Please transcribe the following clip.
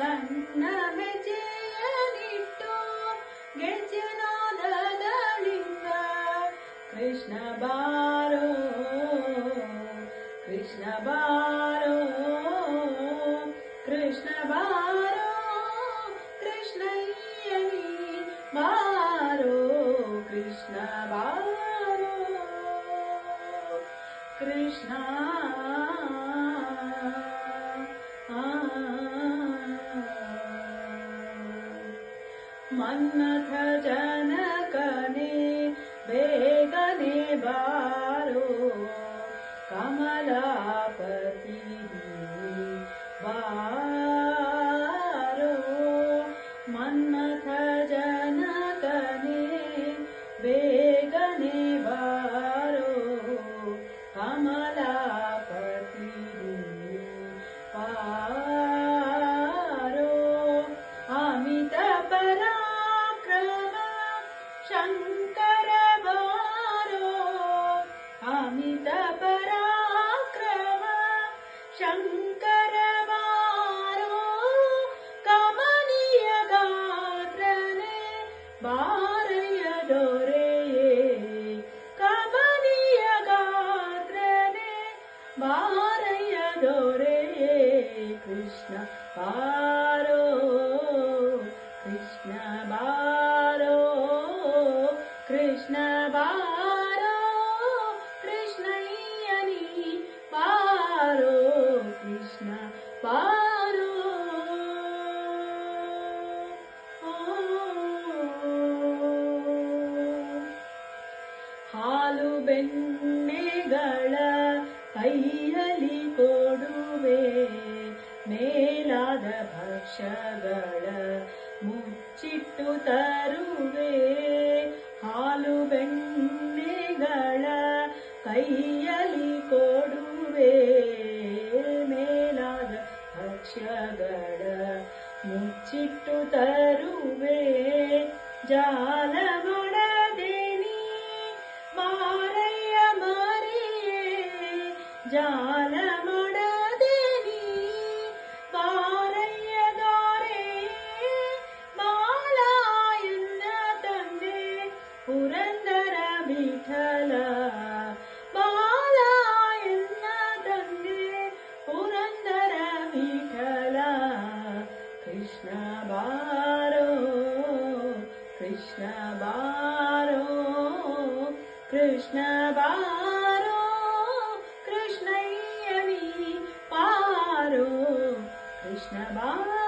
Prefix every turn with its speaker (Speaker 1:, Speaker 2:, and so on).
Speaker 1: ಸಣ್ಣ ಹೆಜ್ಜೆಯನಿಟ್ಟು ಗೆಜ್ಜೆನಾದಗಳಿಂದ ಕೃಷ್ಣ ಬಾರೋ ಕೃಷ್ಣ ಬಾರೋ ಕೃಷ್ಣ ಬಾರೋ ಕೃಷ್ಣಯ್ಯನಿ ಬಾರೋ ಕೃಷ್ಣ ಬಾರೋ ಕೃಷ್ಣ ಮನ್ಮಥ ಜನಕನೇ ಬೇಗನೆ ಬಾರೋ ಕಮಲಾಪತಿ ಬಾರೋ ಮನ್ಮಥ ಜನಕನೇ ಬೇಗನೆ ಬಾರೋ ಕಮಲಾಪತಿ ಬಾರೋ ಅಮಿತ ಪರಾಕ್ರಮ ಶಂಕರ ಬಾರೋ ಅಮಿತ ಪರಾಕ್ರಮ ಶಂಕರ ಬಾರೋ ಕಮನೀಯ ಗಾತ್ರನೆ ಬಾರಯ್ಯ ದೊರೆಯೇ ಕಮನೀಯ ಗಾತ್ರನೆ ಬಾರಯ್ಯ ದೊರೆಯೇ ಕೃಷ್ಣ ಬಾರೋ ಕೃಷ್ಣ ಬಾರೋ ಕೃಷ್ಣ ಬಾರೋ ಕೃಷ್ಣಯ್ಯನಿ ಬಾರೋ ಕೃಷ್ಣ ಬಾರೋ ಹಾಲು ಬೆಣ್ಣೆಗಳ ಕೈಯಲ್ಲಿ ಕೊಡುವೆ ಮೇಲಾದ ಭಕ್ಷ್ಯಗಳ ಮುಚ್ಚಿಟ್ಟು ತರುವೆ ಹಾಲು ಬೆಣ್ಣೆಗಳ ಕೈಯಲ್ಲಿ ಕೊಡುವೆ ಮೇಲಾದ ಭಕ್ಷ್ಯಗಳ ಮುಚ್ಚಿಟ್ಟು ತರುವೆ ಜಾಲ ಮಾಡದೆ ನೀ ಮಾರಯ್ಯ ಮರಿಯೇ ಜಾಲ ಮಾಡದೆ ನೀ ಮಾರಯ್ಯ ದೊರೆಯೇ ಬಾಲಾಯನ್ನ ತಂದೆ ಪುರಂದರ ವಿಠಲ ಬಾಲಾಯನ್ನ ತಂದೆ ಪುರಂದರ ವಿಠಲ ಕೃಷ್ಣ ಬಾರೋ ಕೃಷ್ಣ ಬಾರೋ ಕೃಷ್ಣ ಬಾರೋ ಕೃಷ್ಣಯ್ಯನಿ ಬಾರೋ ಕೃಷ್ಣ ಬಾರೋ